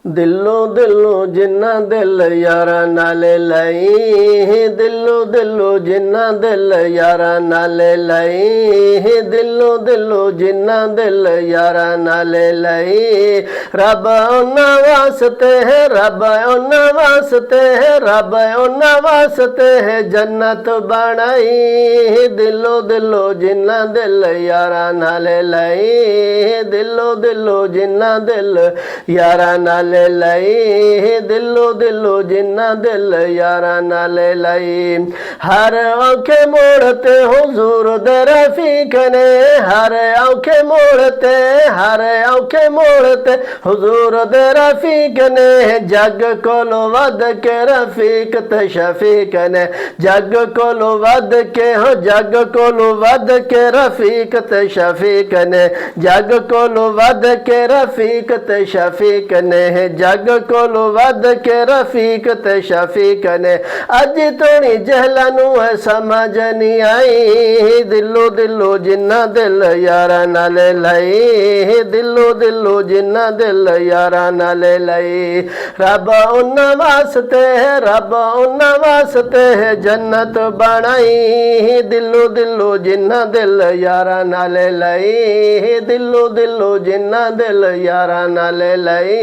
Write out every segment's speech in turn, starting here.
ਦਿਲੋਂ ਦਿਲੋਂ ਜਿੰਨਾ ਦਿਲ ਯਾਰਾਂ ਨਾਲ ਲਾਈ, ਦਿਲੋਂ ਦਿਲੋਂ ਜਿੰਨਾ ਦਿਲ ਯਾਰਾਂ ਨਾਲ ਲਾਈ, ਦਿਲੋਂ ਦਿਲੋਂ ਜਿੰਨਾ ਦਿਲ ਯਾਰਾਂ ਨਾਲ ਲਾਈ। ਰੱਬ ਉਹਨਾਂ ਵਾਸਤੇ ਹੈ, ਰੱਬ ਉਹਨਾਂ ਵਾਸਤੇ ਹੈ, ਰੱਬ ਉਹਨਾਂ ਵਾਸਤੇ ਹੈ ਜੰਨਤ ਬਣਾਈ। ਦਿਲੋਂ ਦਿਲੋਂ ਜਿੰਨਾ ਦਿਲ ਯਾਰਾਂ ਨਾਲ ਲਾਈ, ਦਿਲੋਂ ਦਿਲੋਂ ਜਿੰਨਾ ਦਿਲ ਯਾਰਾਂ ਨਾਲ लाई, दिलो दिलो जिन्ना दिल यारा नाले लाई। हर औखे मोड़ते हुजूर दे रफीक ने, हर औखे मोड़ते, हर औखे मोड़ते हुजूर दे रफीक ने। जग कोलो वध के रफीक ते शफीक ने, जग कोलो वध के हो, जग कोलो वध के रफीक ते शफीक ने, जग कोलो वध के रफीक ते शफीक ने, जग कोलो वध के रफीक ते शफीक ने। अज थोड़ी जहला नू है समझ नहीं आई, दिलो दिलो जिन्ना दिल यारा नाल लाई, दिलो दिलो जिन्ना दिल यारा नाल लाई। रब उन्ना वास्ते है, रब उन्ना वास्ते है जन्नत बनाई। दिलो दिलो जिन्ना दिल यारा नाल लाई, दिलो दिलो जिन्ना दिल यारा नाल लाई।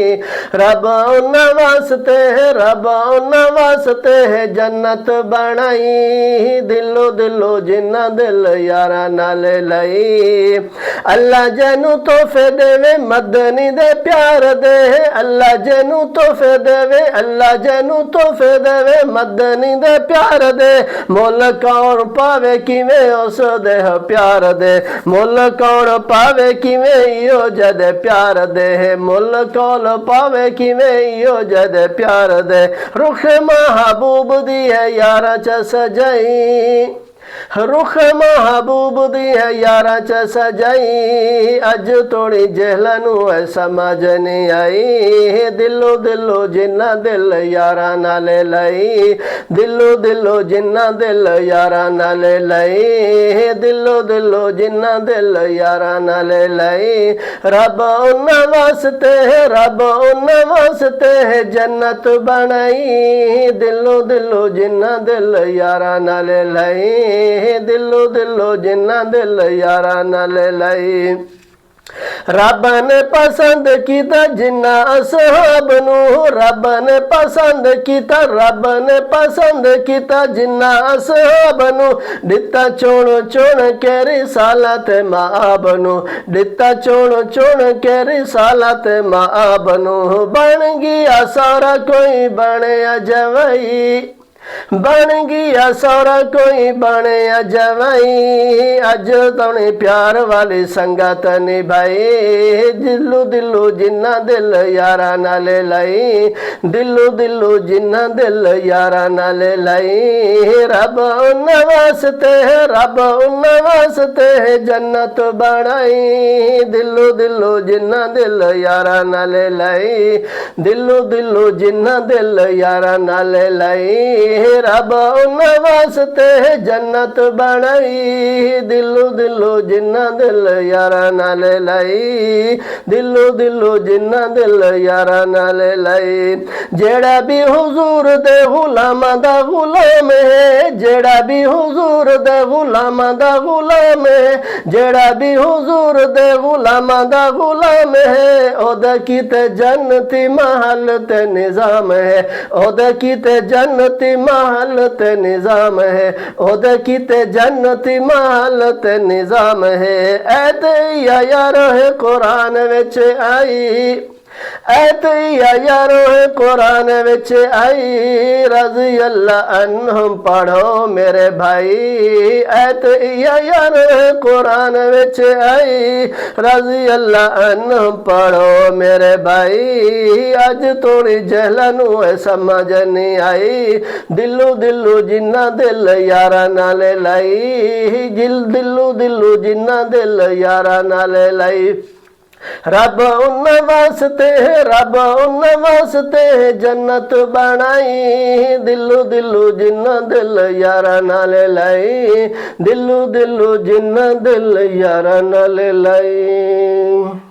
रब उन्ना वास्ते है, रब उन्ना वास्ते है जन्नत बनाई। दिलो दिलो जिन्ना दिल यारा नाल लाई। अल्लाह जैनू तोहफे देवे मदनी दे प्यार दे, अल्लाह जैनू तोहफे देवे, अल्लाह जैनू तोहफे देवे मदनी दे प्यार दे। मुल कौन पावे किवें उस दे प्यार दे, मुल कौन पावे किवें इहो जद प्यार दे, मुल कौन पावे किवें इहो जद प्यार दे। रुख महबूब दी है यारा च सजाई, रुख महबूब दी है यारा च सजाई। अज थोड़ी जहला नू है समझ नहीं आई, दिलो दिलो जिन्ना दिल यारा नाल लाई, दिलो दिलो जिन्ना दिल यारा नाल लाई, दिलो दिलो जिन्ना दिल यारा नाल लाई। रब उन्ना वास्ते है, रब उन्ना वास्ते है जन्नत बनाई। दिलो दिलो जिन्ना दिल यारा नाल लाई, दिलो दिलो जिन्ना दिल यारा नाल लाई। रब ने पसंद किता जिन्ना असहाब नू, रब ने पसंद किता, रब ने पसंद किता जिन्ना असहाब नू। दिता चुन चुन के रिसालत माब नू, दिता चुन चुन के रिसालत माब नू। बन गया सारा कोई बने जवाई, बन गया सारा कोई बने जवाई। अज तोने प्यार वाली संगत निभाई। दिलो दिलो जिन्ना दिल यारा नाल लाई, दिलो दिलो जिन्ना दिल यारा नाल लाई। रब उन्ना वास्ते है, रब उन्ना वास्ते है जन्नत बनाई। दिलो दिलो जिन्ना दिल यारा नाल लाई, दिलो दिलो जिन्ना दिल यारा नाल लाई। रब उन्ना वास्ते है जन्नत बनाई। दिलो दिलो जिन्ना दिल यारा नाल लाई, दिलो दिलो जिन्ना दिल यारा नाल लाई। जेड़ा भी हुजूर दे गुलामां दा गुलाम है, जेड़ा भी हुजूर दे गुलामां दा गुलाम है, जेड़ा भी हुजूर दे गुलामां दा गुलाम है। ओदा कीते जन्नती महल ते निजाम है, ओदा कीते जन्नती महल ते निजाम है, ओदे कीते जन्नती महल ते निजाम है। ऐत यारो है कुरान विच आई, ऐत यारो है कुरान विच आई। रज़ी अल्लाह अन्हुम पढ़ो मेरे भाई, ऐत यारो है कुरान विच आई। रज़ी अल्लाह अन्हुम पढ़ो मेरे भाई। अज थोड़ी जहला नू है समझ नहीं आई, दिलो दिलो जिन्ना दिल यारा नाल लाई, दिलो दिलो जिन्ना दिल यारा नाल लाई। रब उन्ना वास्ते है, रब उन्ना वास्ते है जन्नत बनाई। दिलो दिलो जिन्ना दिल यारा नाल लाई, दिलो दिलो जिन्ना दिल यारा नाल लाई।